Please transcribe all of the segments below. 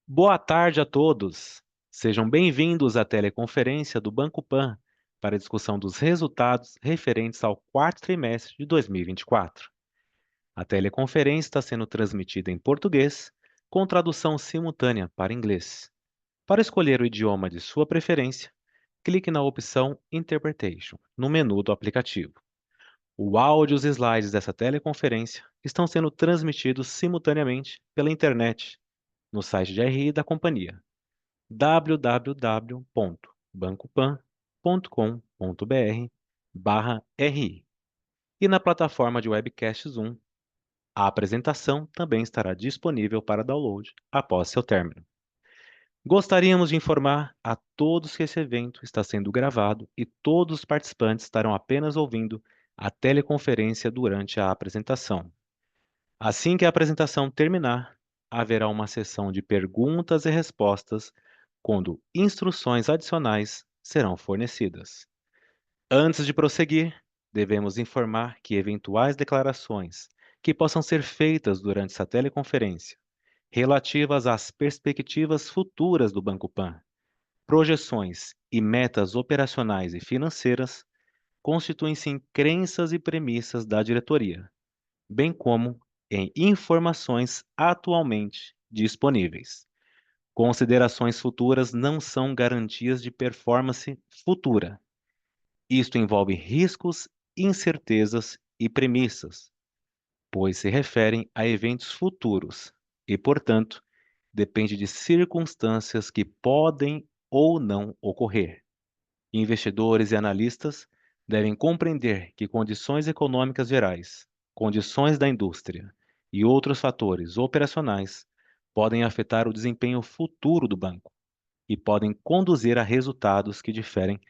Boa tarde a todos. Sejam bem-vindos à teleconferência do Banco Pan para a discussão dos resultados referentes ao quarto trimestre de 2024. A teleconferência está sendo transmitida em português, com tradução simultânea para inglês. Para escolher o idioma de sua preferência, clique na opção Interpretation no menu do aplicativo. O áudio e os slides dessa teleconferência estão sendo transmitidos simultaneamente pela internet no site de RI da companhia www.bancopan.com.br/ri e na plataforma de webcast Zoom. A apresentação também estará disponível para download após seu término. Gostaríamos de informar a todos que esse evento está sendo gravado e todos os participantes estarão apenas ouvindo a teleconferência durante a apresentação. Assim que a apresentação terminar, haverá uma sessão de perguntas e respostas, quando instruções adicionais serão fornecidas. Antes de prosseguir, devemos informar que eventuais declarações que possam ser feitas durante essa teleconferência, relativas às perspectivas futuras do Banco Pan, projeções e metas operacionais e financeiras, constituem-se em crenças e premissas da diretoria, bem como em informações atualmente disponíveis. Considerações futuras não são garantias de performance futura. Isto envolve riscos, incertezas e premissas, pois se referem a eventos futuros e, portanto, depende de circunstâncias que podem ou não ocorrer. Investidores e analistas devem compreender que condições econômicas gerais, condições da indústria e outros fatores operacionais podem afetar o desempenho futuro do banco e podem conduzir a resultados que diferem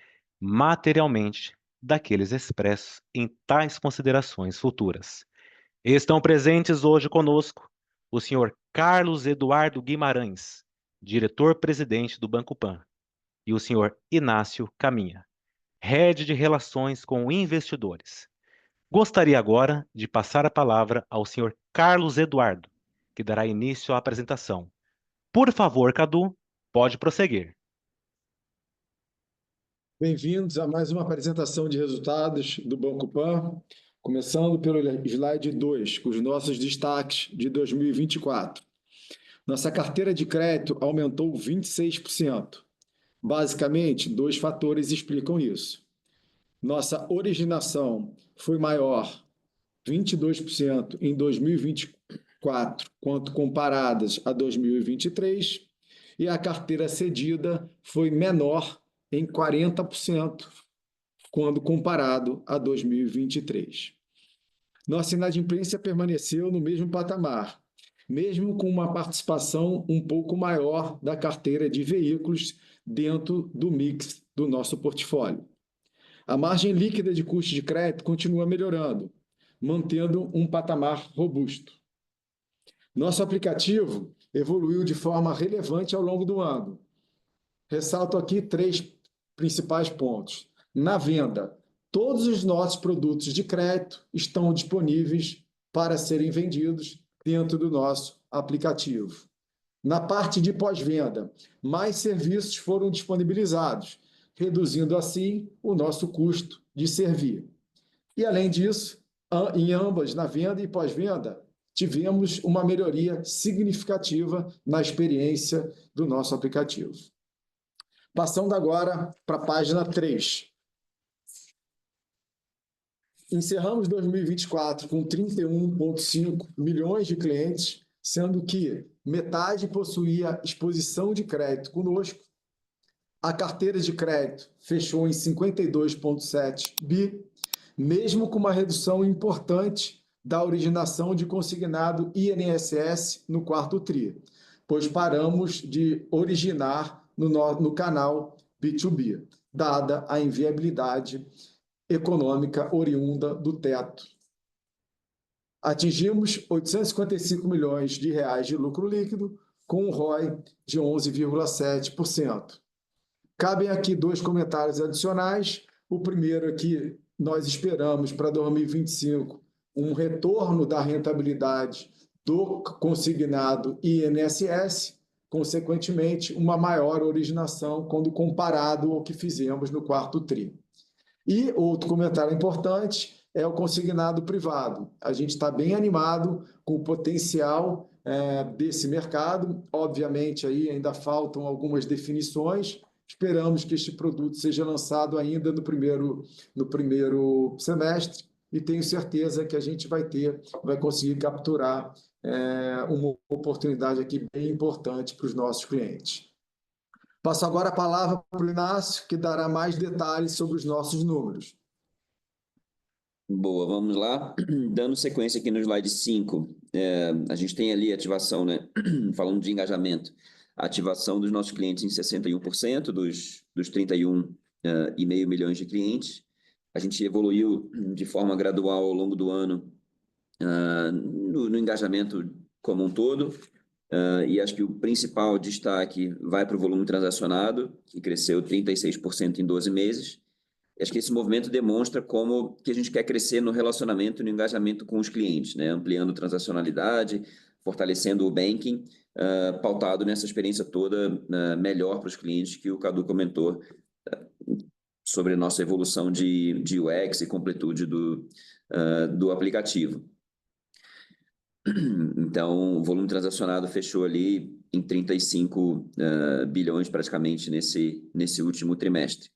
materialmente daqueles expressos em tais considerações futuras. Estão presentes hoje conosco o senhor Carlos Eduardo Guimarães, diretor-presidente do Banco Pan, e o senhor Inácio Caminha, Head de Relações com Investidores. Gostaria agora de passar a palavra ao senhor Carlos Eduardo, que dará início à apresentação. Por favor, Cadu, pode prosseguir. Bem-vindos a mais uma apresentação de resultados do Banco Pan, começando pelo slide 2, com os nossos destaques de 2024. Nossa carteira de crédito aumentou 26%. Basicamente, dois fatores explicam isso. Nossa originação foi maior 22% em 2024, quanto comparadas a 2023, e a carteira cedida foi menor em 40%, quando comparado a 2023. Nossa inadimplência permaneceu no mesmo patamar, mesmo com uma participação um pouco maior da carteira de veículos dentro do mix do nosso portfólio. A margem líquida de custo de crédito continua melhorando, mantendo um patamar robusto. Nosso aplicativo evoluiu de forma relevante ao longo do ano. Ressalto aqui três principais pontos. Na venda, todos os nossos produtos de crédito estão disponíveis para serem vendidos dentro do nosso aplicativo. Na parte de pós-venda, mais serviços foram disponibilizados, reduzindo assim o nosso custo de servir. E, além disso, em ambas, na venda e pós-venda, tivemos uma melhoria significativa na experiência do nosso aplicativo. Passando agora para a página 3. Encerramos 2024 com 31,5 milhões de clientes, sendo que metade possuía exposição de crédito conosco. A carteira de crédito fechou em 52,7 bi, mesmo com uma redução importante da originação de consignado INSS no quarto TRI, pois paramos de originar no canal B2B, dada a inviabilidade econômica oriunda do teto. Atingimos 855 milhões de reais de lucro líquido, com um ROI de 11,7%. Cabem aqui dois comentários adicionais. O primeiro é que nós esperamos para 2025 um retorno da rentabilidade do consignado INSS, consequentemente, uma maior originação quando comparado ao que fizemos no quarto tri. E outro comentário importante é o consignado privado. A gente está bem animado com o potencial desse mercado. Obviamente, aí ainda faltam algumas definições. Esperamos que este produto seja lançado ainda no primeiro semestre e tenho certeza que a gente vai conseguir capturar uma oportunidade aqui bem importante para os nossos clientes. Passo agora a palavra para o Inácio, que dará mais detalhes sobre os nossos números. Boa, vamos lá. Dando sequência aqui no slide 5, a gente tem ali a ativação, né? Falando de engajamento, a ativação dos nossos clientes em 61% dos 31,5 milhões de clientes. A gente evoluiu de forma gradual ao longo do ano no engajamento como um todo, e acho que o principal destaque vai para o volume transacionado, que cresceu 36% em 12 meses. Acho que esse movimento demonstra como que a gente quer crescer no relacionamento e no engajamento com os clientes, né? Ampliando transacionalidade, fortalecendo o banking, pautado nessa experiência toda melhor para os clientes que o Cadu comentou sobre a nossa evolução de UX e completude do aplicativo. Então, o volume transacionado fechou ali em 35 bilhões praticamente nesse último trimestre.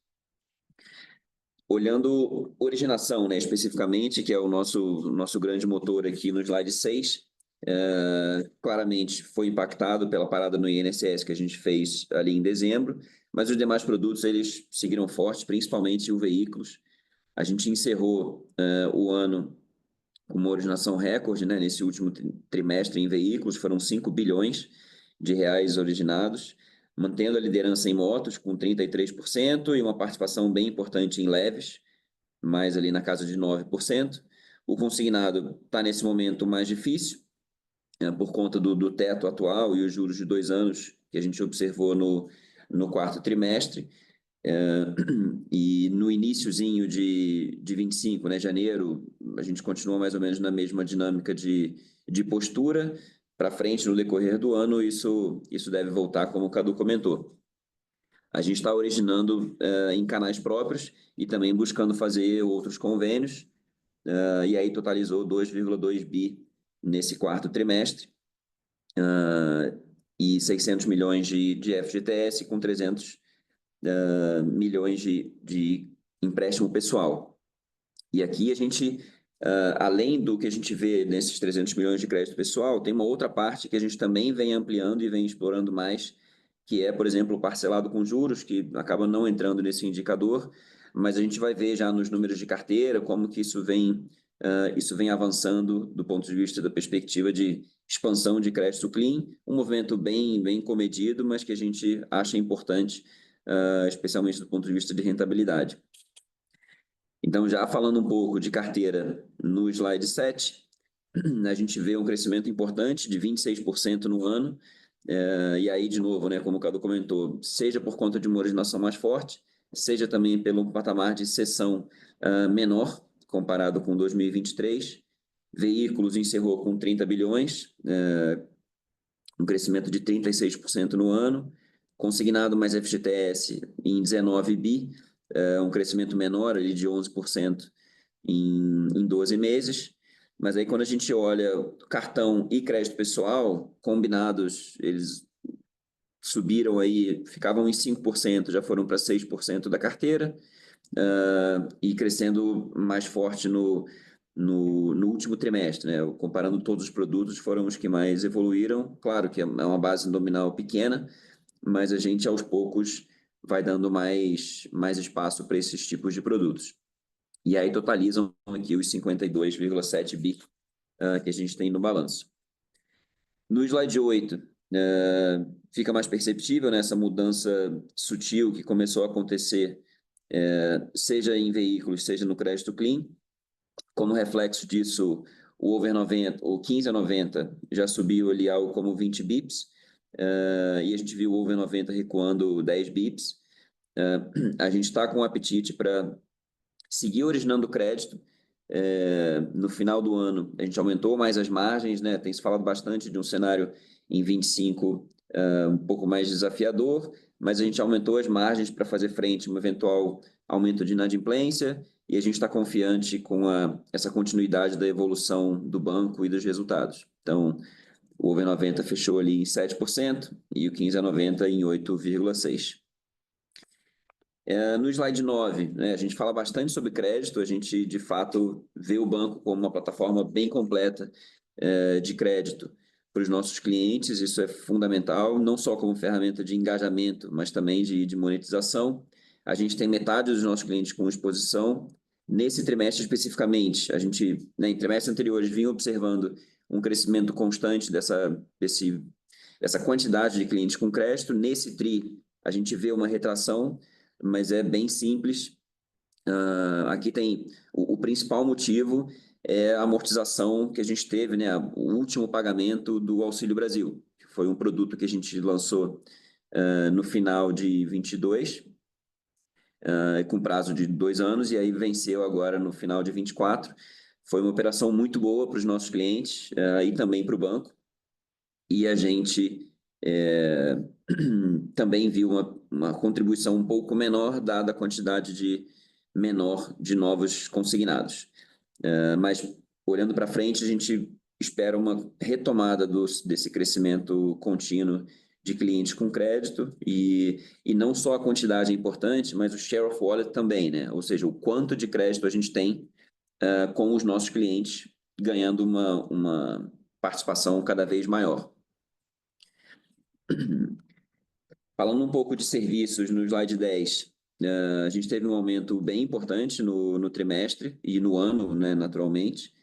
Olhando originação, né, especificamente, que é o nosso grande motor aqui no slide 6, claramente foi impactado pela parada no INSS que a gente fez ali em dezembro, mas os demais produtos eles seguiram fortes, principalmente o veículos. A gente encerrou o ano com uma originação recorde, né, nesse último trimestre em veículos, foram 5 bilhões de reais originados, mantendo a liderança em motos com 33% e uma participação bem importante em leves, mais ali na casa de 9%. O consignado está nesse momento mais difícil, por conta do teto atual e os juros de 2 anos que a gente observou no quarto trimestre. E no iniciozinho de 25, né, janeiro, a gente continua mais ou menos na mesma dinâmica de postura. Para frente, no decorrer do ano, isso deve voltar, como o Cadu comentou. A gente está originando em canais próprios e também buscando fazer outros convênios, e aí totalizou 2,2 bi nesse quarto trimestre, e 600 milhões de FGTS com 300 milhões de empréstimo pessoal. E aqui a gente, além do que a gente vê nesses 300 milhões de crédito pessoal, tem uma outra parte que a gente também vem ampliando e vem explorando mais, que é, por exemplo, o parcelado com juros, que acaba não entrando nesse indicador, mas a gente vai ver já nos números de carteira como que isso vem avançando do ponto de vista da perspectiva de expansão de crédito clean, um movimento bem comedido, mas que a gente acha importante, especialmente do ponto de vista de rentabilidade. Então, já falando um pouco de carteira no slide 7, a gente vê um crescimento importante de 26% no ano, e aí, de novo, né, como o Cadu comentou, seja por conta de uma originação mais forte, seja também pelo patamar de cessão menor, comparado com 2023. Veículos encerrou com 30 bilhões, um crescimento de 36% no ano, consignado mais FGTS em 19 bi, um crescimento menor ali de 11% em 12 meses. Mas aí quando a gente olha cartão e crédito pessoal, combinados, eles subiram aí, ficavam em 5%, já foram para 6% da carteira, e crescendo mais forte no último trimestre, né? Comparando todos os produtos, foram os que mais evoluíram. Claro que é uma base nominal pequena, mas a gente aos poucos vai dando mais espaço para esses tipos de produtos. E aí totalizam aqui os 52,7 bi que a gente tem no balanço. No slide 8, fica mais perceptível, né, essa mudança sutil que começou a acontecer, seja em veículos, seja no crédito clean. Como reflexo disso, o over 90, o 15 a 90 já subiu ali algo como 20 bips, e a gente viu o over 90 recuando 10 bips. A gente está com um apetite para seguir originando crédito. No final do ano, a gente aumentou mais as margens, né? Tem se falado bastante de um cenário em 25 um pouco mais desafiador, mas a gente aumentou as margens para fazer frente a um eventual aumento de inadimplência e a gente está confiante com essa continuidade da evolução do banco e dos resultados. Então, o over-90 fechou ali em 7% e o 15/90 em 8,6%. No slide 9, né, a gente fala bastante sobre crédito, a gente, de fato, vê o banco como uma plataforma bem completa de crédito para os nossos clientes, isso é fundamental, não só como ferramenta de engajamento, mas também de monetização. A gente tem metade dos nossos clientes com exposição. Nesse trimestre especificamente, a gente, né, em trimestres anteriores, vinha observando um crescimento constante dessa quantidade de clientes com crédito. Nesse TRI, a gente vê uma retração, mas é bem simples. Aqui tem o principal motivo é a amortização que a gente teve, né? O último pagamento do Auxílio Brasil, que foi um produto que a gente lançou no final de 22, com prazo de 2 anos, e aí venceu agora no final de 24. Foi uma operação muito boa para os nossos clientes e também para o banco. E a gente também viu uma contribuição um pouco menor, dada a quantidade menor de novos consignados. Mas, olhando para frente, a gente espera uma retomada desse crescimento contínuo de clientes com crédito e não só a quantidade é importante, mas o share of wallet também, né? Ou seja, o quanto de crédito a gente tem com os nossos clientes, ganhando uma participação cada vez maior. Falando um pouco de serviços no slide 10, a gente teve um aumento bem importante no trimestre e no ano, né, naturalmente.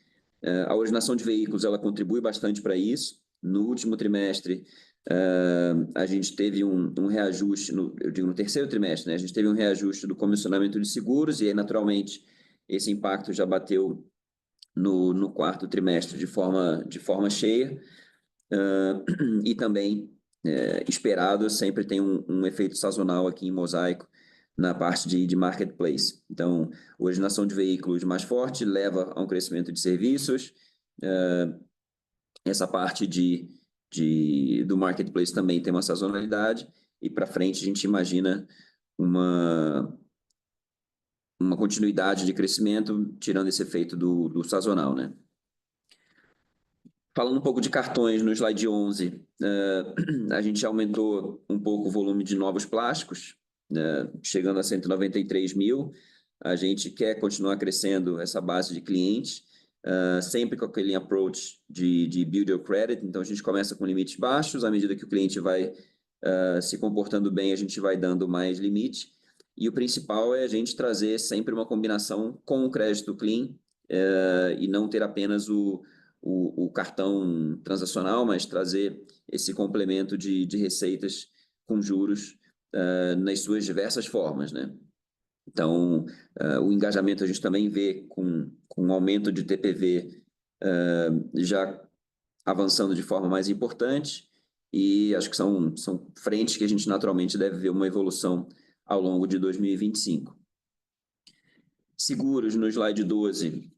A originação de veículos ela contribui bastante para isso. No último trimestre, a gente teve um reajuste, eu digo no terceiro trimestre, né, a gente teve um reajuste do comissionamento de seguros e aí, naturalmente, esse impacto já bateu no quarto trimestre de forma cheia. E também esperado, sempre tem um efeito sazonal aqui em Mosaico na parte de marketplace. Então, a originação de veículos mais forte leva a um crescimento de serviços. Essa parte do marketplace também tem uma sazonalidade e para frente a gente imagina uma continuidade de crescimento, tirando esse efeito do sazonal, né? Falando um pouco de cartões, no slide 11, a gente aumentou um pouco o volume de novos plásticos, chegando a 193 mil. A gente quer continuar crescendo essa base de clientes, sempre com aquele approach de build your credit. Então, a gente começa com limites baixos, à medida que o cliente vai se comportando bem, a gente vai dando mais limite. E o principal é a gente trazer sempre uma combinação com o crédito clean e não ter apenas o cartão transacional, mas trazer esse complemento de receitas com juros nas suas diversas formas, né? Então, o engajamento a gente também vê com um aumento de TPV já avançando de forma mais importante e acho que são frentes que a gente naturalmente deve ver uma evolução ao longo de 2025. Seguros, no slide 12,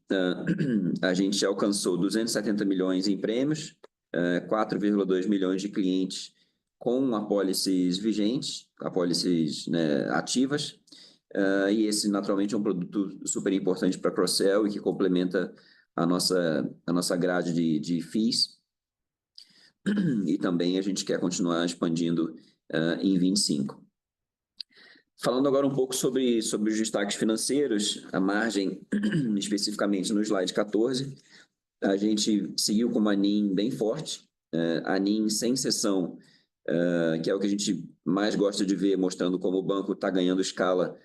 a gente alcançou 270 milhões em prêmios, 4,2 milhões de clientes com apólices vigentes, apólices, né, ativas, e esse naturalmente é um produto super importante para cross-sell e que complementa a nossa grade de fees. E também a gente quer continuar expandindo em 25. Falando agora um pouco sobre os destaques financeiros, a margem, especificamente no slide 14, a gente seguiu com uma NIM bem forte, a NIM sem cessão, que é o que a gente mais gosta de ver, mostrando como o banco está ganhando escala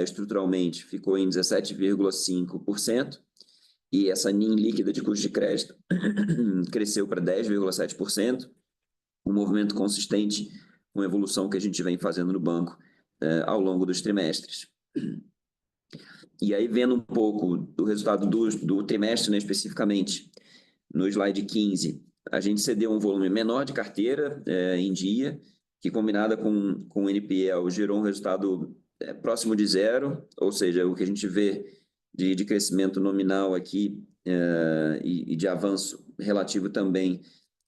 estruturalmente, ficou em 17,5%, e essa NIM líquida de custo de crédito cresceu para 10,7%, um movimento consistente com a evolução que a gente vem fazendo no banco ao longo dos trimestres. E aí, vendo um pouco do resultado do trimestre, né, especificamente, no slide 15, a gente cedeu um volume menor de carteira em dia, que combinada com o NPL gerou um resultado próximo de zero, ou seja, o que a gente vê de crescimento nominal aqui e de avanço relativo também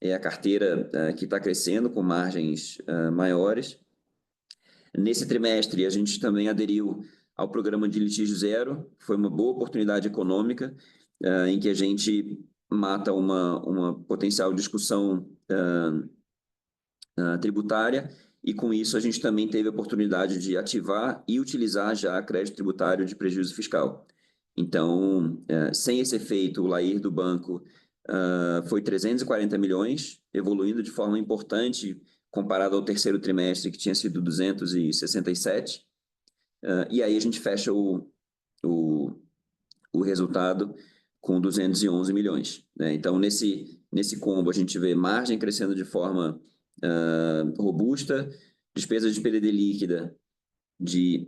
é a carteira que está crescendo com margens maiores. Nesse trimestre, a gente também aderiu ao programa de litígio zero, foi uma boa oportunidade econômica, em que a gente mata uma potencial discussão tributária, e com isso a gente também teve a oportunidade de ativar e utilizar já crédito tributário de prejuízo fiscal. Então, sem esse efeito, o LAIR do banco foi 340 milhões, evoluindo de forma importante comparado ao terceiro trimestre, que tinha sido 267. E aí a gente fecha o resultado com 211 milhões. Né? Então, nesse combo, a gente vê margem crescendo de forma robusta, despesas de PDD líquida de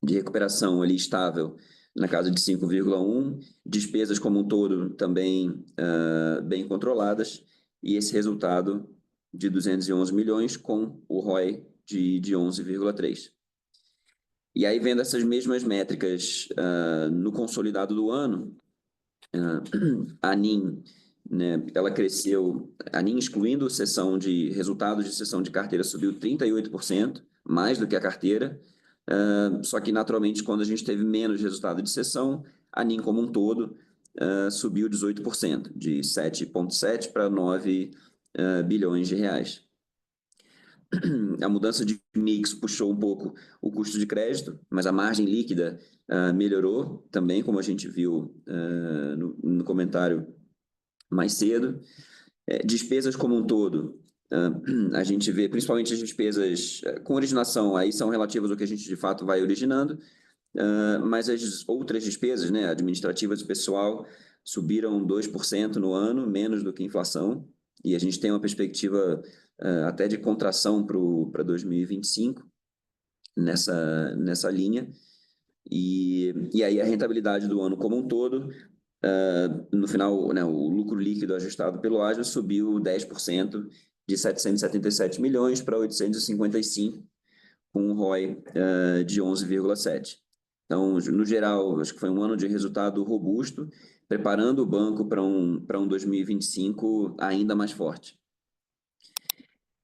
recuperação ali estável na casa de 5,1, despesas como um todo também bem controladas, e esse resultado de 211 milhões com o ROI de 11,3. E aí, vendo essas mesmas métricas no consolidado do ano, a ANIM, né, ela cresceu, a ANIM excluindo resultados de cessão de carteira, subiu 38%, mais do que a carteira, só que naturalmente quando a gente teve menos resultado de cessão, a ANIM como um todo subiu 18%, de 7,7 para 9 bilhões de reais. A mudança de mix puxou um pouco o custo de crédito, mas a margem líquida melhorou também, como a gente viu no comentário mais cedo. Despesas como um todo, a gente vê principalmente as despesas com originação, aí são relativas ao que a gente de fato vai originando, mas as outras despesas, né, administrativas e pessoal, subiram 2% no ano, menos do que a inflação, e a gente tem uma perspectiva até de contração para 2025 nessa linha. E aí a rentabilidade do ano como um todo, no final, né, o lucro líquido ajustado pelo ágio subiu 10%, de 777 milhões para 855, com um ROI de 11,7. Então, no geral, acho que foi um ano de resultado robusto, preparando o banco para um 2025 ainda mais forte.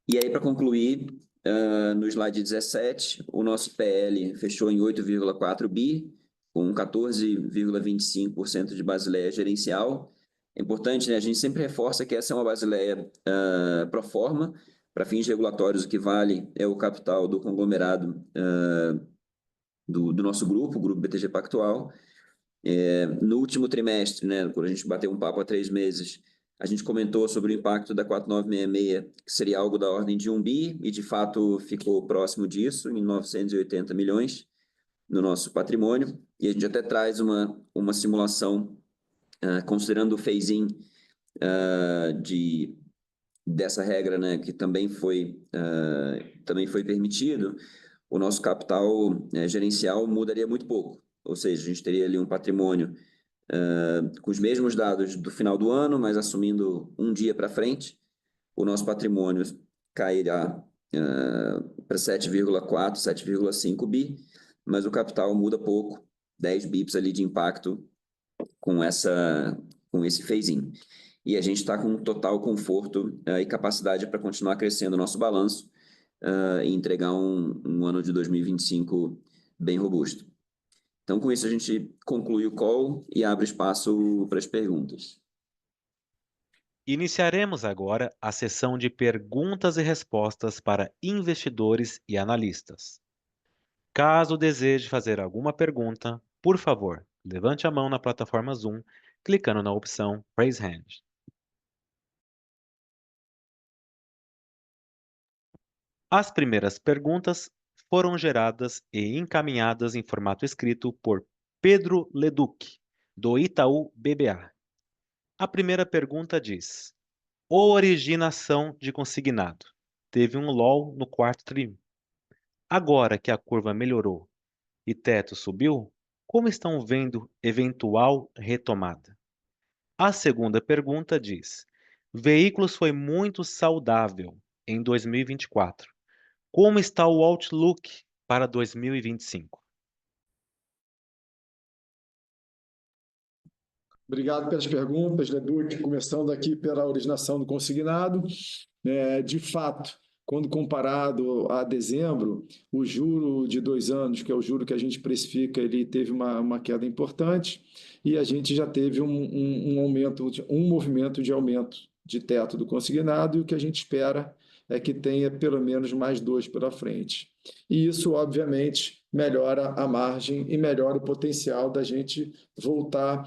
E aí, para concluir, no slide 17, o nosso PL fechou em 8,4 bi, com 14,25% de Basileia gerencial. É importante, né? A gente sempre reforça que essa é uma Basileia pro forma, para fins regulatórios, o que vale é o capital do conglomerado do nosso grupo, o Grupo BTG Pactual. No último trimestre, né, quando a gente bateu um papo há 3 meses, a gente comentou sobre o impacto da 4966, que seria algo da ordem de 1 bi, e de fato ficou próximo disso, em 980 milhões no nosso patrimônio. E a gente até traz uma simulação, considerando o phase-in dessa regra, né, que também foi permitido, o nosso capital gerencial mudaria muito pouco. Ou seja, a gente teria ali um patrimônio com os mesmos dados do final do ano, mas assumindo um dia para frente, o nosso patrimônio cairá para 7,4, 7,5 bi, mas o capital muda pouco, 10 bips ali de impacto com esse phase-in. E a gente está com total conforto e capacidade para continuar crescendo o nosso balanço e entregar um ano de 2025 bem robusto. Então, com isso, a gente conclui o call e abre espaço para as perguntas. Iniciaremos agora a sessão de perguntas e respostas para investidores e analistas. Caso deseje fazer alguma pergunta, por favor, levante a mão na plataforma Zoom, clicando na opção Raise Hand. As primeiras perguntas foram geradas e encaminhadas em formato escrito por Pedro Leduc, do Itaú BBA. A primeira pergunta diz: originação de consignado. Teve um LOL no quarto tri. Agora que a curva melhorou e teto subiu, como estão vendo eventual retomada? A segunda pergunta diz: veículos foi muito saudável em 2024. Como está o outlook para 2025? Obrigado pelas perguntas, Leduc. Começando aqui pela originação do consignado. De fato, quando comparado a dezembro, o juro de 2 anos, que é o juro que a gente precifica, ele teve uma queda importante e a gente já teve um aumento, um movimento de aumento de teto do consignado, e o que a gente espera é que tenha pelo menos mais dois pela frente. E isso, obviamente, melhora a margem e melhora o potencial da gente voltar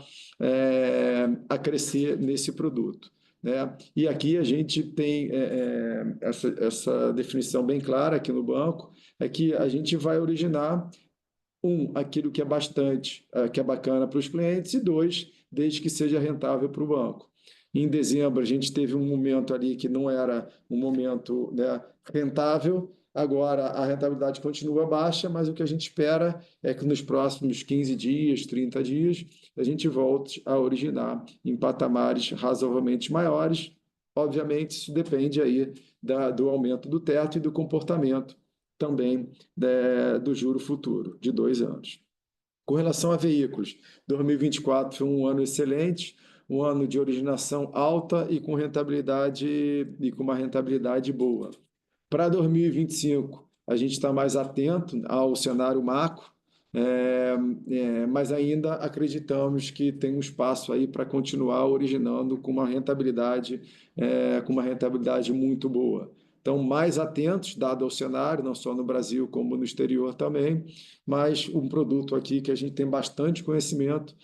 a crescer nesse produto, né? E aqui a gente tem essa definição bem clara aqui no banco, é que a gente vai originar, aquilo que é bastante, que é bacana para os clientes, e dois, desde que seja rentável para o banco. Em dezembro, a gente teve um momento ali que não era um momento, né, rentável. Agora, a rentabilidade continua baixa, mas o que a gente espera é que nos próximos 15 dias, 30 dias, a gente volte a originar em patamares razoavelmente maiores. Obviamente, isso depende aí do aumento do teto e do comportamento também do juro futuro, de 2 anos. Com relação a veículos, 2024 foi um ano excelente, um ano de originação alta e com uma rentabilidade boa. Para 2025, a gente está mais atento ao cenário macro, mas ainda acreditamos que tem um espaço aí para continuar originando com uma rentabilidade muito boa. Então, mais atentos, dado ao cenário, não só no Brasil como no exterior também, mas um produto aqui que a gente tem bastante conhecimento,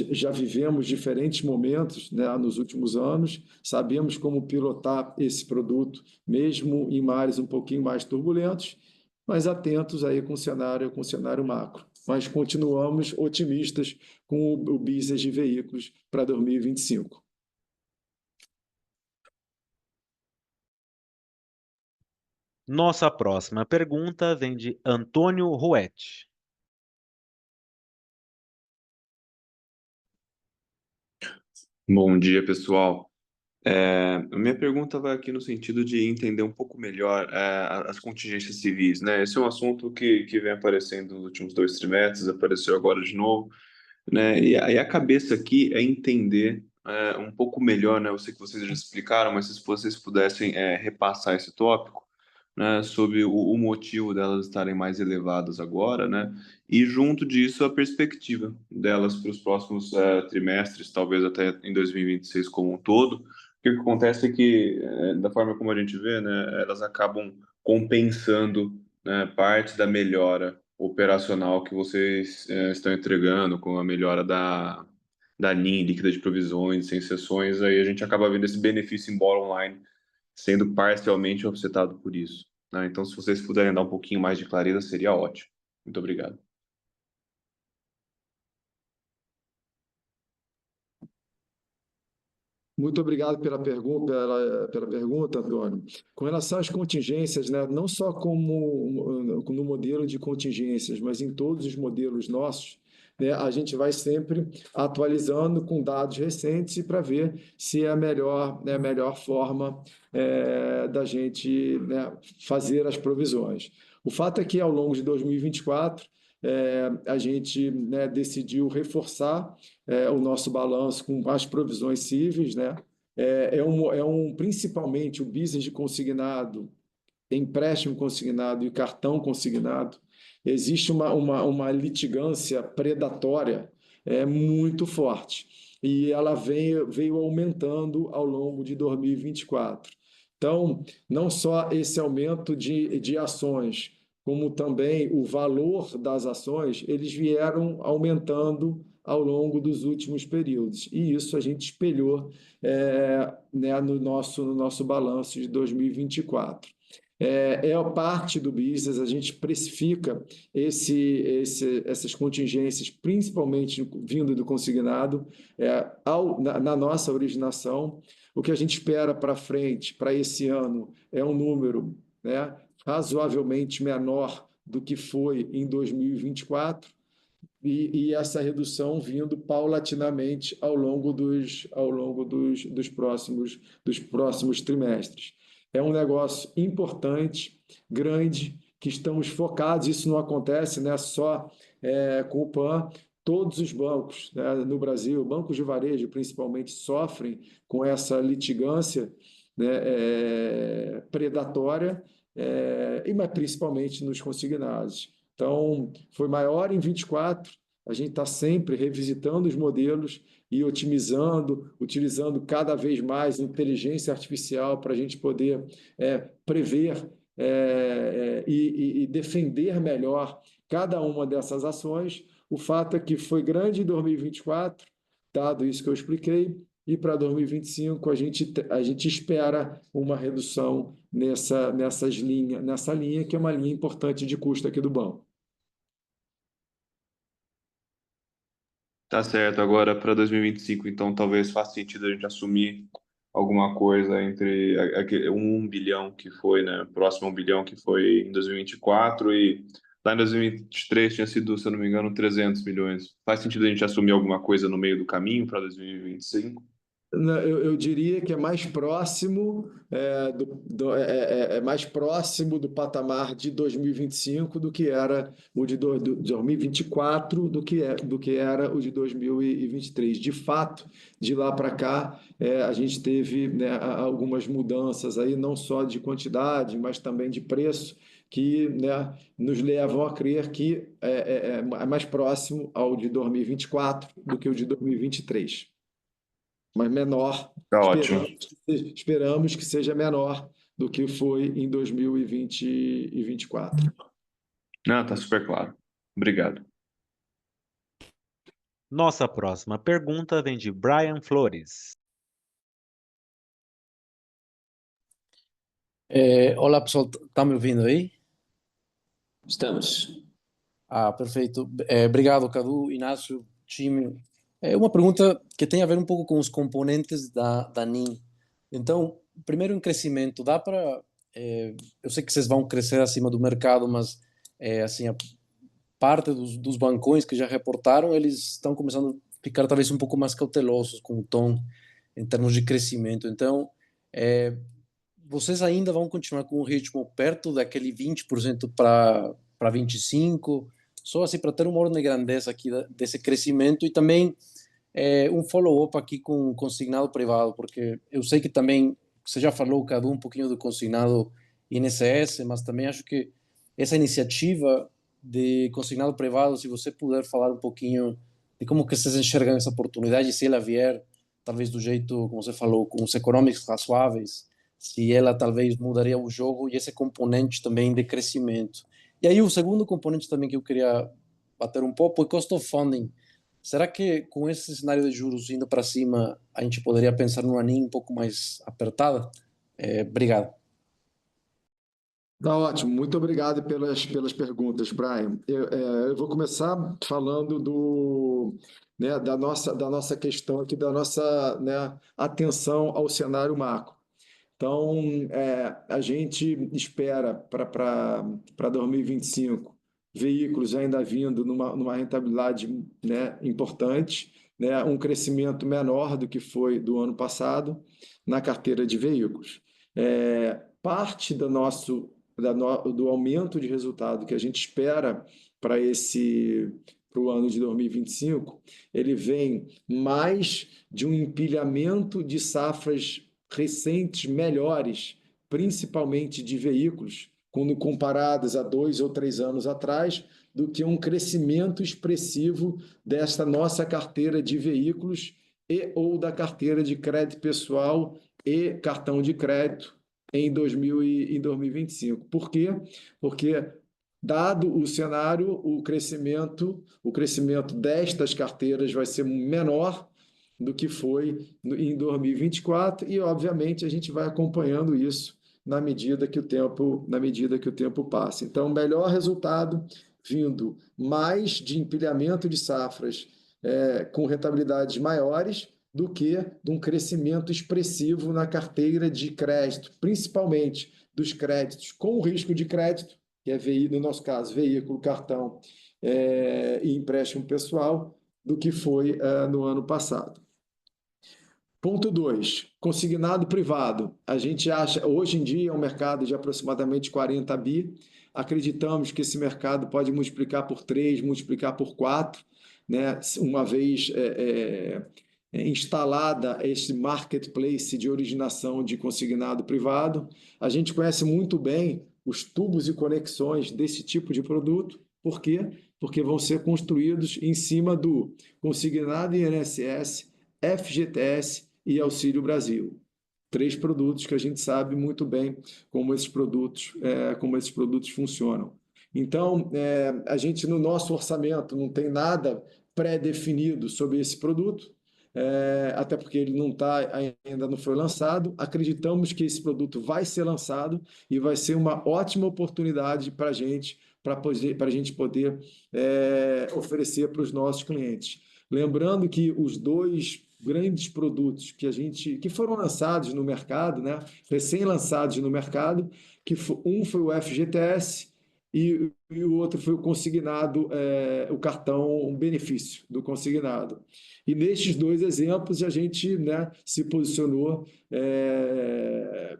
já vivemos diferentes momentos, né, nos últimos anos, sabemos como pilotar esse produto, mesmo em mares um pouquinho mais turbulentos, mas atentos aí com o cenário macro. Mas continuamos otimistas com o business de veículos para 2025. Nossa próxima pergunta vem de Antônio Ruetti. Bom dia, pessoal. A minha pergunta vai aqui no sentido de entender um pouco melhor as contingências civis, né? Esse é um assunto que vem aparecendo nos últimos 2 trimestres, apareceu agora de novo, né? E aí a cabeça aqui é entender um pouco melhor, né? Eu sei que vocês já explicaram, mas se vocês pudessem repassar esse tópico, né? Sobre o motivo delas estarem mais elevadas agora, né? E junto disso a perspectiva delas para os próximos trimestres, talvez até em 2026 como um todo. Porque o que acontece é que, da forma como a gente vê, né? Elas acabam compensando, né, parte da melhora operacional que vocês estão entregando com a melhora da linha líquida de provisões, sem exceções, aí a gente acaba vendo esse benefício em bottom line sendo parcialmente offsetado por isso, né? Então, se vocês puderem dar um pouquinho mais de clareza, seria ótimo. Muito obrigado. Muito obrigado pela pergunta, Antônio. Com relação às contingências, né, não só como no modelo de contingências, mas em todos os modelos nossos, né, a gente vai sempre atualizando com dados recentes para ver se é a melhor forma da gente, né, fazer as provisões. O fato é que, ao longo de 2024, a gente, né, decidiu reforçar o nosso balanço com as provisões cíveis, né? Principalmente o business de consignado, empréstimo consignado e cartão consignado, existe uma litigância predatória muito forte, e ela veio aumentando ao longo de 2024. Então, não só esse aumento de ações, como também o valor das ações, eles vieram aumentando ao longo dos últimos períodos. E isso a gente espelhou né, no nosso balanço de 2024. É parte do business, a gente precifica essas contingências, principalmente vindo do consignado, na nossa originação. O que a gente espera para frente, para esse ano, é um número, né, razoavelmente menor do que foi em 2024, e essa redução vindo paulatinamente dos próximos trimestres. É um negócio importante, grande, que estamos focados. Isso não acontece, né, só com o PAN. todos os bancos, né, no Brasil, bancos de varejo principalmente, sofrem com essa litigância, né, predatória, mas principalmente nos consignados. Então, foi maior em 24, a gente está sempre revisitando os modelos e otimizando, utilizando cada vez mais inteligência artificial para a gente poder prever e defender melhor cada uma dessas ações. O fato é que foi grande em 2024, dado isso que eu expliquei, e para 2025 a gente espera uma redução nessa linha, que é uma linha importante de custo aqui do banco. Tá certo. Agora, para 2025, então, talvez faça sentido a gente assumir alguma coisa entre aquele 1 bilhão que foi, né, próximo a 1 bilhão que foi em 2024 e lá em 2023 tinha sido, se eu não me engano, 300 milhões. Faz sentido a gente assumir alguma coisa no meio do caminho para 2025? Eu diria que é mais próximo mais próximo do patamar de 2025 do que era o de 2024 do que era o de 2023. De fato, de lá para cá, a gente teve, né, algumas mudanças aí, não só de quantidade, mas também de preço, que, né, nos levam a crer que é mais próximo ao de 2024 do que o de 2023. Mas menor, Tá ótimo. esperamos que seja menor do que foi em 2020 e 2024. Não, tá super claro. Obrigado. Nossa próxima pergunta vem de Brian Flores. Olá, pessoal, tá me ouvindo aí? Estamos. Perfeito. Obrigado, Cadu, Inácio, time. É uma pergunta que tem a ver um pouco com os componentes da NIM. Então, primeiro em crescimento, dá para... eu sei que vocês vão crescer acima do mercado, mas assim, a parte dos bancões que já reportaram, eles estão começando a ficar talvez um pouco mais cautelosos com o tom em termos de crescimento. Então, vocês ainda vão continuar com um ritmo perto daquele 20% para 25%, só assim para ter uma ordem de grandeza aqui desse crescimento e também um follow-up aqui com consignado privado, porque eu sei que também você já falou, Cadu, um pouquinho do consignado INSS, mas também acho que essa iniciativa de consignado privado, se você puder falar um pouquinho de como que vocês enxergam essa oportunidade, se ela vier, talvez do jeito, como você falou, com os econômicos razoáveis, se ela talvez mudaria o jogo e esse componente também de crescimento. E aí o segundo componente também que eu queria bater um pouco é cost of funding. Será que com esse cenário de juros indo para cima, a gente poderia pensar numa NIM um pouco mais apertada? Obrigado. Tá ótimo, muito obrigado pelas perguntas, Brian. Eu vou começar falando né, da nossa questão aqui, da nossa, né, atenção ao cenário macro. Então, a gente espera para 2025 veículos ainda vindo numa rentabilidade, né, importante, né, um crescimento menor do que foi do ano passado na carteira de veículos. Parte do aumento de resultado que a gente espera para o ano de 2025, ele vem mais de um empilhamento de safras recentes melhores, principalmente de veículos, quando comparadas a 2 ou 3 anos atrás, do que um crescimento expressivo desta nossa carteira de veículos e ou da carteira de crédito pessoal e cartão de crédito em 2025. Por quê? Porque, dado o cenário, o crescimento destas carteiras vai ser menor do que foi em 2024 e, obviamente, a gente vai acompanhando isso na medida que o tempo passa. Então, melhor resultado vindo mais de empilhamento de safras com rentabilidades maiores do que de um crescimento expressivo na carteira de crédito, principalmente dos créditos com risco de crédito, que é no nosso caso, veículo, cartão e empréstimo pessoal, do que foi no ano passado. Ponto 2, consignado privado. A gente acha, hoje em dia, é um mercado de aproximadamente 40 bi. Acreditamos que esse mercado pode multiplicar por 3, multiplicar por 4. né, uma vez instalada esse marketplace de originação de consignado privado. A gente conhece muito bem os tubos e conexões desse tipo de produto. Por quê? Porque vão ser construídos em cima do consignado INSS, FGTS e Auxílio Brasil. 3 produtos que a gente sabe muito bem como esses produtos funcionam. Então, a gente no nosso orçamento não tem nada pré-definido sobre esse produto, até porque ele ainda não foi lançado. Acreditamos que esse produto vai ser lançado e vai ser uma ótima oportunidade para a gente poder oferecer para os nossos clientes. Lembrando que os 2 grandes produtos que foram lançados no mercado, né, recém-lançados no mercado, um foi o FGTS e o outro foi o consignado, o cartão benefício do consignado. E nestes 2 exemplos a gente, né, se posicionou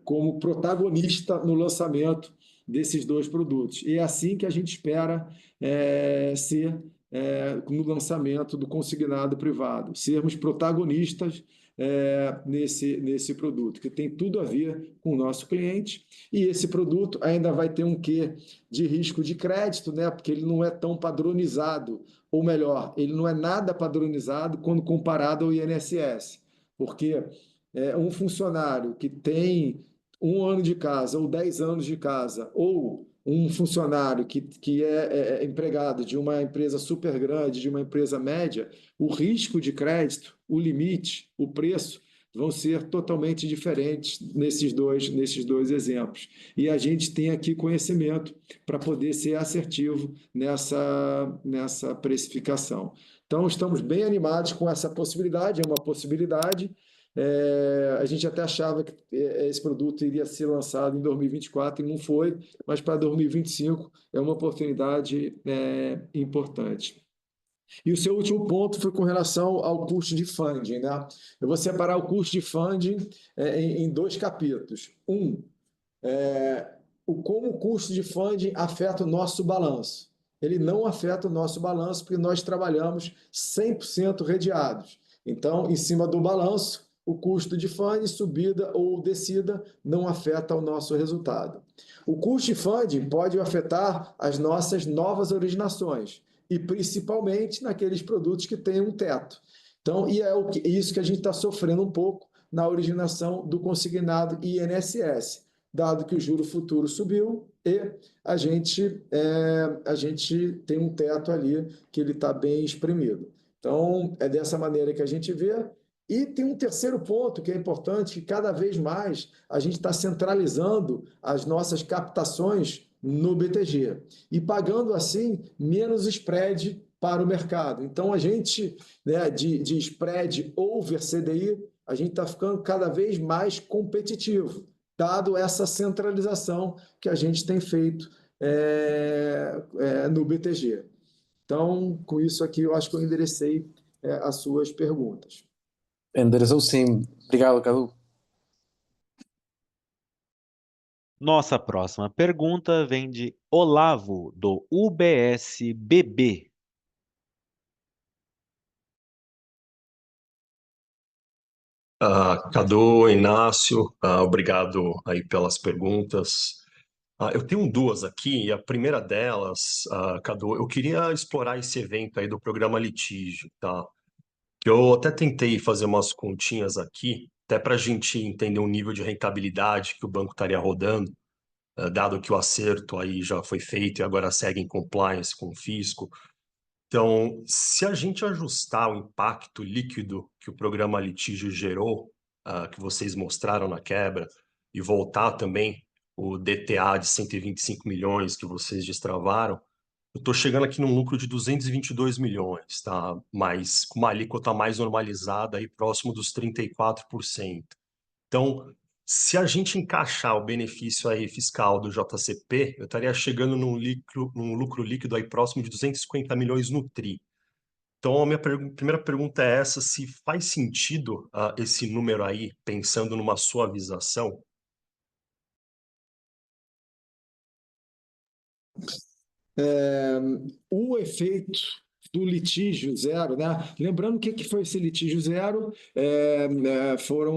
como protagonista no lançamento desses 2 produtos. E é assim que a gente espera ser no lançamento do consignado privado, sermos protagonistas nesse produto, que tem tudo a ver com o nosso cliente. E esse produto ainda vai ter um quê de risco de crédito, né? Porque ele não é tão padronizado, ou melhor, ele não é nada padronizado quando comparado ao INSS, porque um funcionário que tem 1 ano de casa ou 10 anos de casa, ou um funcionário que é empregado de uma empresa super grande, de uma empresa média, o risco de crédito, o limite, o preço vão ser totalmente diferentes nesses dois exemplos. E a gente tem aqui conhecimento para poder ser assertivo nessa precificação. Então, estamos bem animados com essa possibilidade, é uma possibilidade. A gente até achava que esse produto iria ser lançado em 2024 e não foi, mas para 2025 é uma oportunidade importante. E o seu último ponto foi com relação ao custo de funding, né? Eu vou separar o custo de funding em 2 capítulos. Como o custo de funding afeta o nosso balanço. Ele não afeta o nosso balanço porque nós trabalhamos 100% redeados. Então, em cima do balanço, o custo de funding, subida ou descida, não afeta o nosso resultado. O custo de funding pode afetar as nossas novas originações, e principalmente naqueles produtos que têm um teto. Então, isso que a gente está sofrendo um pouco na originação do consignado INSS, dado que o juro futuro subiu e a gente tem um teto ali que ele está bem espremido. Então, é dessa maneira que a gente vê. E tem um terceiro ponto que é importante, que cada vez mais a gente está centralizando as nossas captações no BTG e pagando assim menos spread para o mercado. Então, a gente, né, de spread over CDI, a gente está ficando cada vez mais competitivo, dado essa centralização que a gente tem feito no BTG. Então, com isso aqui, eu acho que eu enderecei as suas perguntas. Endereçou sim. Obrigado, Cadu. Nossa próxima pergunta vem de Olavo, do UBS BB. Cadu, Inácio, obrigado aí pelas perguntas. Eu tenho 2 aqui, e a primeira delas, Cadu, eu queria explorar esse evento aí do programa Litígio, tá? Eu até tentei fazer umas continhas aqui, até para a gente entender o nível de rentabilidade que o banco estaria rodando, dado que o acerto aí já foi feito e agora segue em compliance com o fisco. Então, se a gente ajustar o impacto líquido que o programa litígio gerou, que vocês mostraram na quebra, e voltar também o DTA de 125 milhões que vocês destravaram, eu estou chegando aqui num lucro de 222 milhões, tá? Mas com uma alíquota mais normalizada, aí próximo dos 34%. Então, se a gente encaixar o benefício aí fiscal do JCP, eu estaria chegando num lucro líquido aí próximo de 250 milhões no TRI. Então, a minha primeira pergunta é essa, se faz sentido esse número aí, pensando numa suavização? O efeito do litígio zero, né? Lembrando o que foi esse litígio zero, foi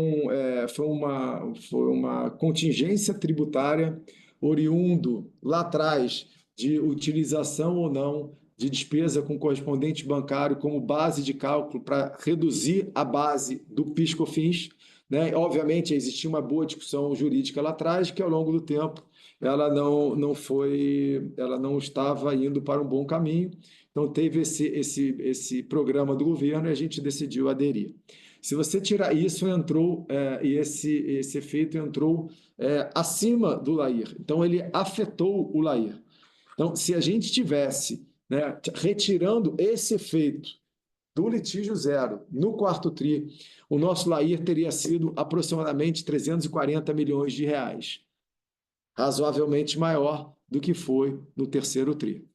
uma contingência tributária oriundo lá atrás de utilização ou não de despesa com correspondente bancário como base de cálculo para reduzir a base do PIS/COFINS, né? Obviamente existia uma boa discussão jurídica lá atrás que ao longo do tempo ela não estava indo para um bom caminho. Então teve esse programa do governo e a gente decidiu aderir. Se você tirar isso, e esse efeito entrou acima do LAIR. Então ele afetou o LAIR. Então, se a gente tivesse, né, retirando esse efeito do litígio zero no quarto TRI, o nosso LAIR teria sido aproximadamente 340 milhões de reais, razoavelmente maior do que foi no terceiro TRI.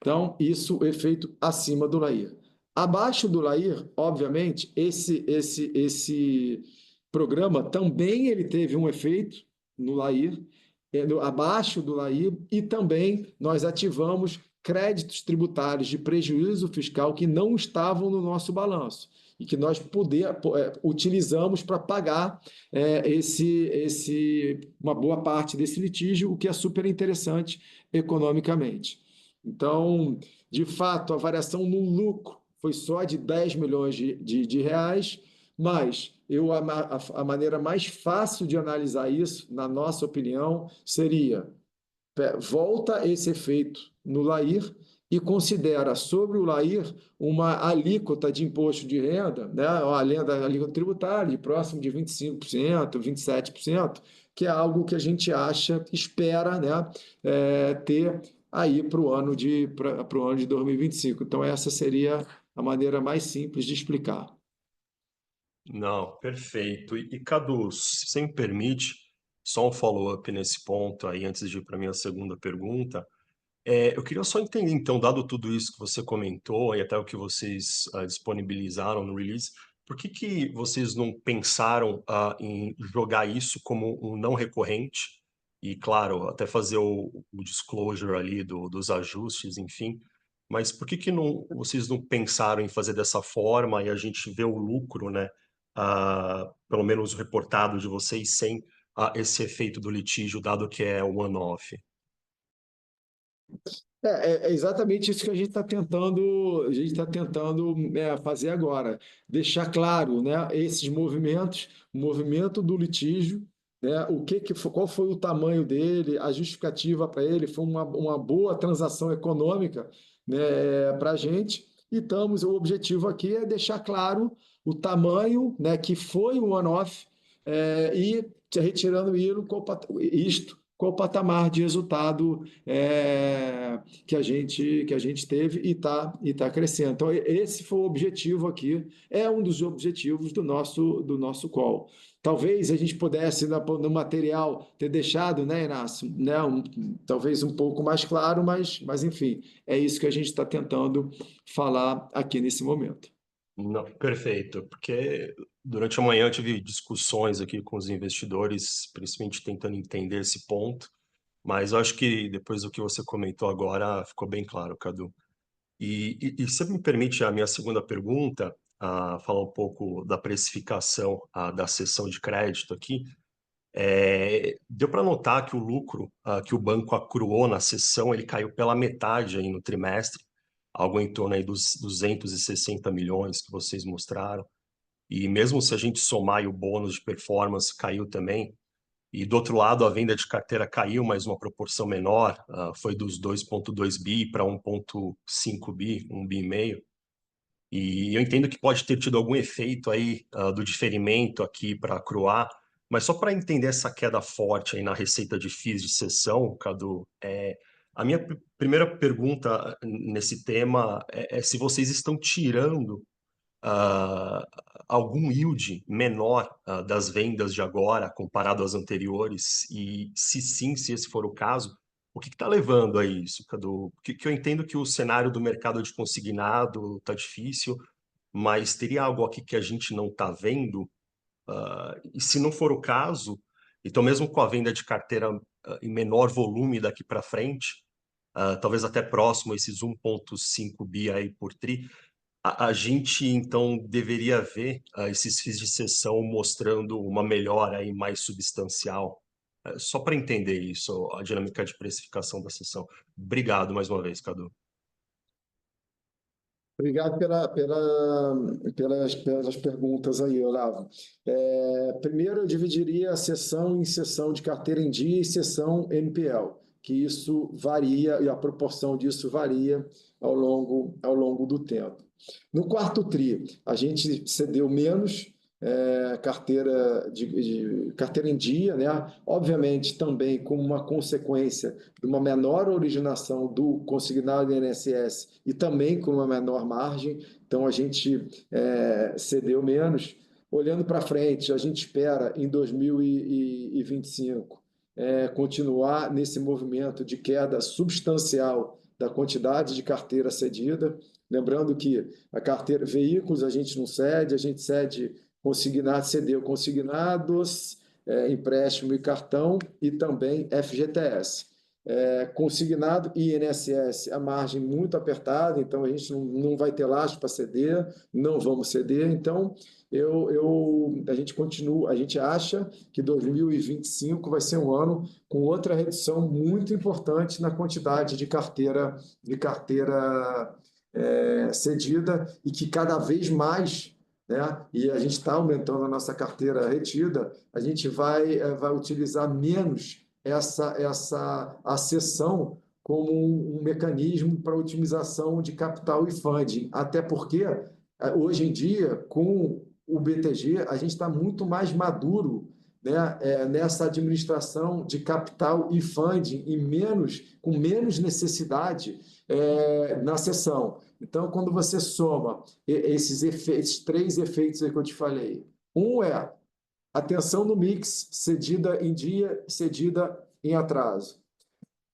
Então, isso é efeito acima do LAIR. Abaixo do LAIR, obviamente, esse programa também ele teve um efeito no LAIR, abaixo do LAIR, e também nós ativamos créditos tributários de prejuízo fiscal que não estavam no nosso balanço e que nós utilizamos para pagar uma boa parte desse litígio, o que é super interessante economicamente. Então, de fato, a variação no lucro foi só de 10 milhões de reais, mas a maneira mais fácil de analisar isso, na nossa opinião, seria volta esse efeito no LAIR e considera sobre o LAIR uma alíquota de imposto de renda, né, além da alíquota tributária, de próximo de 25%, 27%, que é algo que a gente espera, né, ter aí para o ano de 2025. Então, essa seria a maneira mais simples de explicar. Não, perfeito. E Cadu, se você me permite, só um follow-up nesse ponto aí, antes de ir para a minha segunda pergunta. Eu queria só entender, então, dado tudo isso que você comentou e até o que vocês disponibilizaram no release, por que vocês não pensaram em jogar isso como um não recorrente? E, claro, até fazer o disclosure ali dos ajustes, enfim. Mas por que vocês não pensaram em fazer dessa forma e a gente vê o lucro, né? Pelo menos reportado de vocês, sem esse efeito do litígio, dado que é one-off? É exatamente isso que a gente está tentando fazer agora, deixar claro, né, esses movimentos, o movimento do litígio, né, qual foi o tamanho dele, a justificativa para ele, foi uma boa transação econômica, né, para a gente, o objetivo aqui é deixar claro o tamanho, né, que foi o one-off, e retirando isto, qual o patamar de resultado que a gente teve e tá crescendo. Então, esse foi o objetivo aqui, é um dos objetivos do nosso call. Talvez a gente pudesse, no material, ter deixado, né, Inácio, né, talvez um pouco mais claro, mas enfim, é isso que a gente está tentando falar aqui nesse momento. Não, perfeito, porque durante a manhã eu tive discussões aqui com os investidores, principalmente tentando entender esse ponto, mas eu acho que depois do que você comentou agora ficou bem claro, Cadu. E se me permite a minha segunda pergunta, falar um pouco da precificação da cessão de crédito aqui, deu para notar que o lucro que o banco acruou na cessão, ele caiu pela metade aí no trimestre, algo em torno aí dos 260 milhões que vocês mostraram. E mesmo se a gente somar aí o bônus de performance, caiu também. E do outro lado, a venda de carteira caiu, mas uma proporção menor, foi dos 2,2 bi para 1,5 bi, 1 bi e meio. E eu entendo que pode ter tido algum efeito aí do diferimento aqui para acruar, mas só para entender essa queda forte aí na receita de FIIs de cessão, Cadu, a minha primeira pergunta nesse tema é se vocês estão tirando ah, algum yield menor das vendas de agora comparado às anteriores? E se sim, se esse for o caso, o que está levando a isso, Cadu? Que eu entendo que o cenário do mercado de consignado está difícil, mas teria algo aqui que a gente não está vendo? E se não for o caso, então mesmo com a venda de carteira em menor volume daqui para frente, talvez até próximo a esses 1,5 bi aí por tri, a gente, então, deveria ver esses FIIs de cessão mostrando uma melhora aí mais substancial? Só para entender isso, a dinâmica de precificação da cessão. Obrigado mais uma vez, Cadu. Obrigado pelas perguntas aí, Olavo. Primeiro, eu dividiria a sessão em sessão de carteira em dia e sessão NPL, que isso varia e a proporção disso varia ao longo do tempo. No quarto TRI, a gente cedeu menos carteira em dia, né? Obviamente, também como uma consequência de uma menor originação do consignado INSS e também com uma menor margem, então a gente cedeu menos. Olhando para frente, a gente espera em 2025 continuar nesse movimento de queda substancial da quantidade de carteira cedida. Lembrando que a carteira veículos a gente não cede, a gente cede consignado, cedeu consignados, empréstimo e cartão e também FGTS. Consignado e INSS, a margem muito apertada, então a gente não vai ter laço para ceder, não vamos ceder, então a gente acha que 2025 vai ser um ano com outra redução muito importante na quantidade de carteira cedida e que cada vez mais, né, e a gente está aumentando a nossa carteira retida, a gente vai utilizar menos a cessão como um mecanismo para otimização de capital e funding, até porque hoje em dia, com o BTG, a gente está muito mais maduro, né, nessa administração de capital e funding e com menos necessidade na cessão. Então, quando você soma esses três efeitos aí que eu te falei, um é atenção no mix, cedida em dia, cedida em atraso.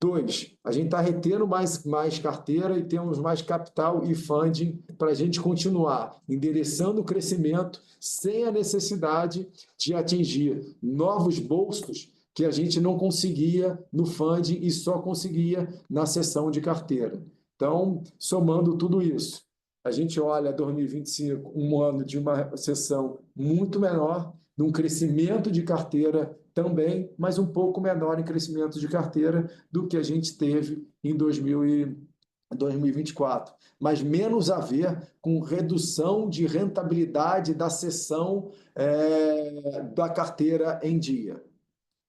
2, a gente está retendo mais carteira e temos mais capital e funding para a gente continuar endereçando o crescimento sem a necessidade de atingir novos bolsos que a gente não conseguia no funding e só conseguia na cessão de carteira. Então, somando tudo isso, a gente olha 2025, um ano de uma cessão muito menor, num crescimento de carteira também, mas um pouco menor em crescimento de carteira do que a gente teve em 2024, mas menos a ver com redução de rentabilidade da cessão da carteira em dia.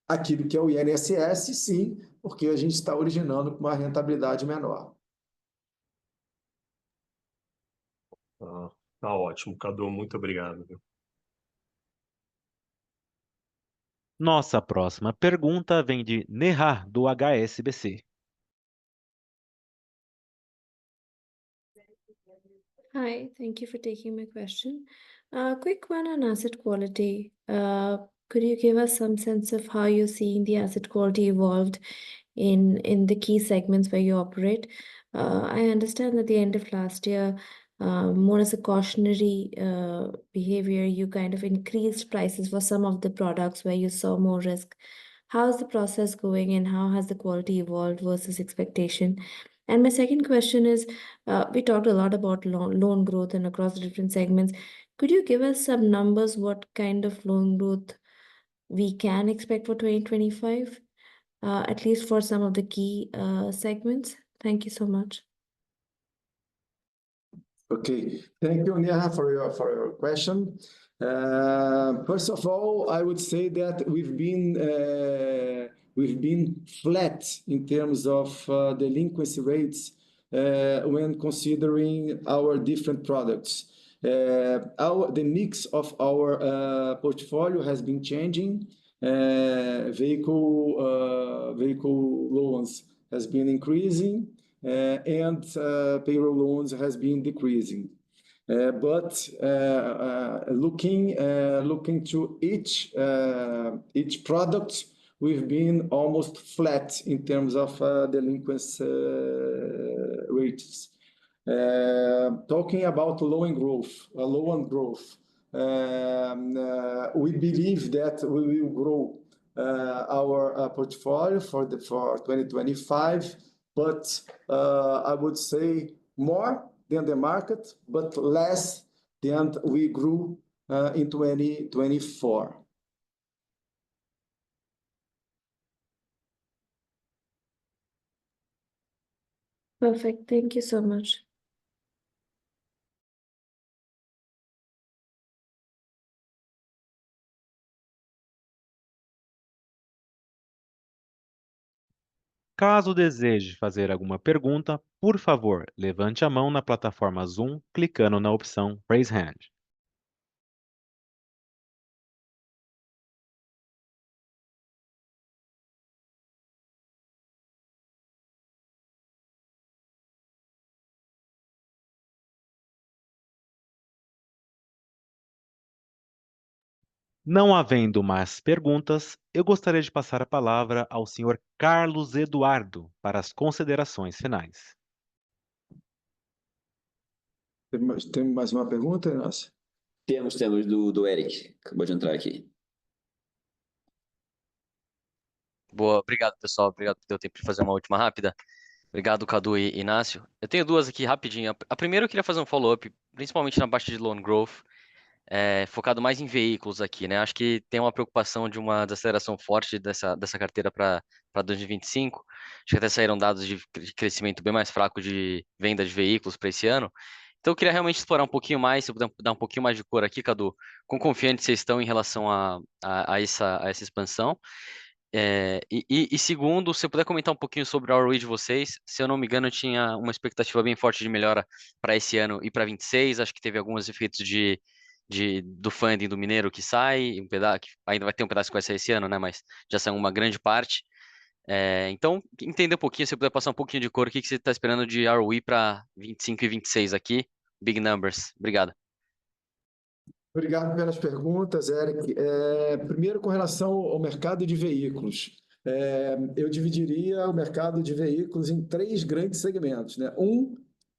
Aquilo que é o INSS, sim, porque a gente está originando com uma rentabilidade menor. Tá ótimo, Cadu, muito obrigado. Nossa próxima pergunta vem de Neha, do HSBC. Hi, thank you for taking my question. Quick one on asset quality. Could you give us some sense of how you're seeing the asset quality evolved in the key segments where you operate? I understand at the end of last year, more as a cautionary behavior, you kind of increased prices for some of the products where you saw more risk. How's the process going and how has the quality evolved versus expectation? And my second question is, we talked a lot about loan growth and across the different segments. Could you give us some numbers, what kind of loan growth we can expect for 2025, at least for some of the key segments? Thank you so much. Okay, thank you, Neha, for your question. First of all, I would say that we've been flat in terms of delinquency rates when considering our different products. The mix of our portfolio has been changing. Vehicle loans has been increasing, and payroll loans has been decreasing. But looking to each product, we've been almost flat in terms of delinquency rates. Talking about loan growth, we believe that we will grow our portfolio for 2025 but I would say more than the market, but less than we grew in 2024. Perfect. Thank you so much. Caso deseje fazer alguma pergunta, por favor, levante a mão na plataforma Zoom, clicando na opção Raise Hand. Não havendo mais perguntas, eu gostaria de passar a palavra ao senhor Carlos Eduardo para as considerações finais. Tem mais uma pergunta, Inácio? Temos do Eric, acabou de entrar aqui. Boa, obrigado, pessoal. Obrigado por ter o tempo de fazer uma última rápida. Obrigado, Cadu e Inácio. Eu tenho duas aqui rapidinho. A primeira eu queria fazer um follow-up, principalmente na parte de loan growth, focado mais em veículos aqui, né? Acho que tem uma preocupação de uma desaceleração forte dessa carteira para 2025. Acho que até saíram dados de crescimento bem mais fraco de venda de veículos para esse ano. Então eu queria realmente explorar um pouquinho mais, se puder dar um pouquinho mais de cor aqui, Cadu, quão confiantes vocês estão em relação a essa expansão. E segundo, se eu puder comentar um pouquinho sobre a ROE de vocês, se eu não me engano, eu tinha uma expectativa bem forte de melhora para esse ano e para 26. Acho que teve alguns efeitos do funding do Mineiro que sai, um pedaço, que ainda vai ter um pedaço que vai sair esse ano, né? Mas já saiu uma grande parte. Então, entender um pouquinho, se eu puder passar um pouquinho de cor, o que você está esperando de ROE para 25 e 26 aqui? Big numbers. Obrigado. Obrigado pelas perguntas, Eric. Primeiro, com relação ao mercado de veículos, eu dividiria o mercado de veículos em três grandes segmentos, né?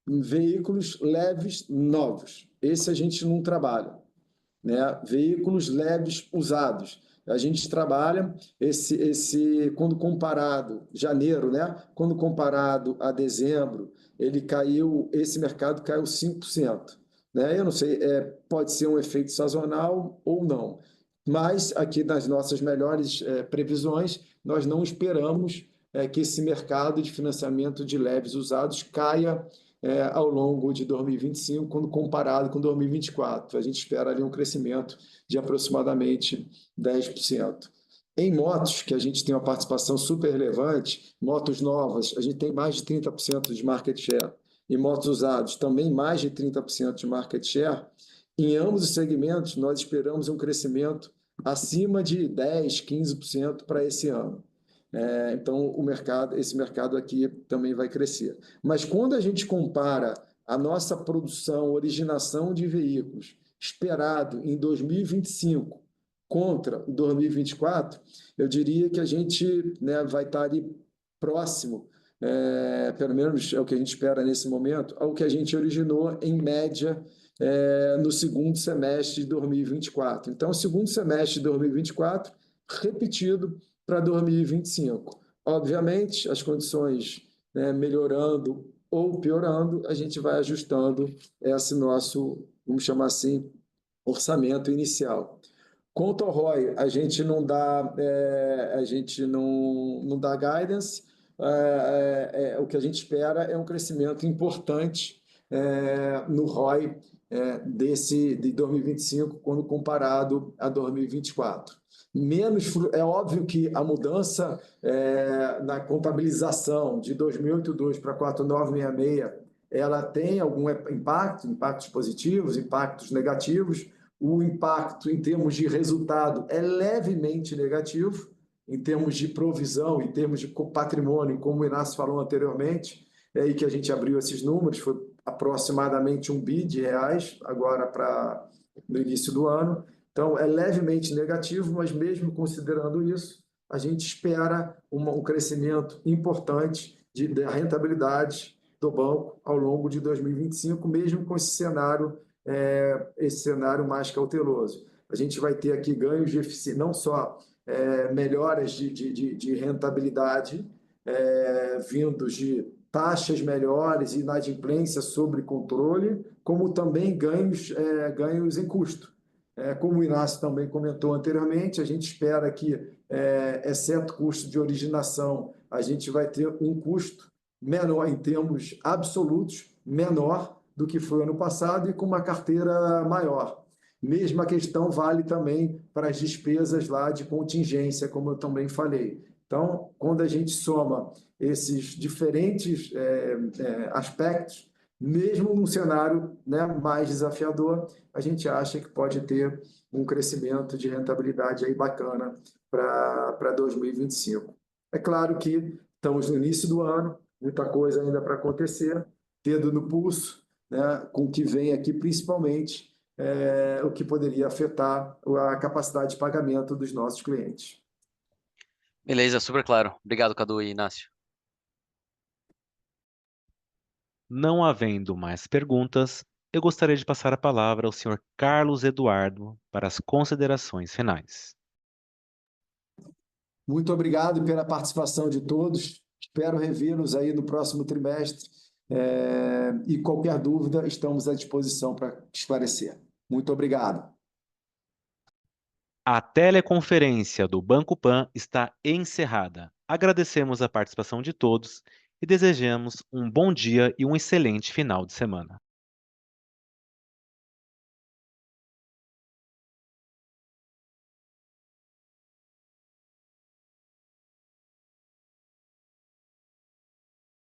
Veículos leves novos. Esse a gente não trabalha, né? Veículos leves usados. A gente trabalha quando comparado janeiro, né? Quando comparado a dezembro, esse mercado caiu 5%. Né? Eu não sei, pode ser um efeito sazonal ou não, mas aqui nas nossas melhores previsões, nós não esperamos que esse mercado de financiamento de leves usados caia ao longo de 2025, quando comparado com 2024. A gente espera ali um crescimento de aproximadamente 10%. Em motos, que a gente tem uma participação super relevante, motos novas, a gente tem mais de 30% de market share. E motos usados, também mais de 30% de market share. Em ambos os segmentos, nós esperamos um crescimento acima de 10%, 15% para esse ano. Então, esse mercado aqui também vai crescer. Mas quando a gente compara a nossa produção, originação de veículos esperado em 2025 contra 2024, eu diria que a gente, né, vai estar ali próximo, pelo menos é o que a gente espera nesse momento, ao que a gente originou em média no segundo semestre de 2024. Então, o segundo semestre de 2024 repetido para 2025. Obviamente, as condições, né, melhorando ou piorando, a gente vai ajustando esse nosso, vamos chamar assim, orçamento inicial. Quanto ao ROI, a gente não dá guidance. O que a gente espera é um crescimento importante no ROI de 2025, quando comparado a 2024. É óbvio que a mudança na contabilização de 2082 para 4966, ela tem algum impactos positivos, impactos negativos. O impacto em termos de resultado é levemente negativo, em termos de provisão, em termos de patrimônio, como o Inácio falou anteriormente, e que a gente abriu esses números, foi aproximadamente R$1 bi agora no início do ano. Então, é levemente negativo, mas mesmo considerando isso, a gente espera um crescimento importante da rentabilidade do banco ao longo de 2025, mesmo com esse cenário mais cauteloso. A gente vai ter aqui ganhos de eficiência, não só melhoras de rentabilidade, vindos de taxas melhores e inadimplência sobre controle, como também ganhos em custo. Como o Inácio também comentou anteriormente, a gente espera que, exceto custo de originação, a gente vai ter um custo menor em termos absolutos, menor do que foi ano passado e com uma carteira maior. Mesma questão vale também para as despesas lá de contingência, como eu também falei. Então, quando a gente soma esses diferentes aspectos, mesmo num cenário, né, mais desafiador, a gente acha que pode ter um crescimento de rentabilidade aí bacana para 2025. É claro que estamos no início do ano, muita coisa ainda para acontecer, dedo no pulso, né, com o que vem aqui principalmente, o que poderia afetar a capacidade de pagamento dos nossos clientes. Beleza, super claro. Obrigado, Cadu e Inácio. Não havendo mais perguntas, eu gostaria de passar a palavra ao Sr. Carlos Eduardo para as considerações finais. Muito obrigado pela participação de todos. Espero revê-los aí no próximo trimestre. E qualquer dúvida, estamos à disposição para esclarecer. Muito obrigado. A teleconferência do Banco Pan está encerrada. Agradecemos a participação de todos e desejamos um bom dia e um excelente final de semana.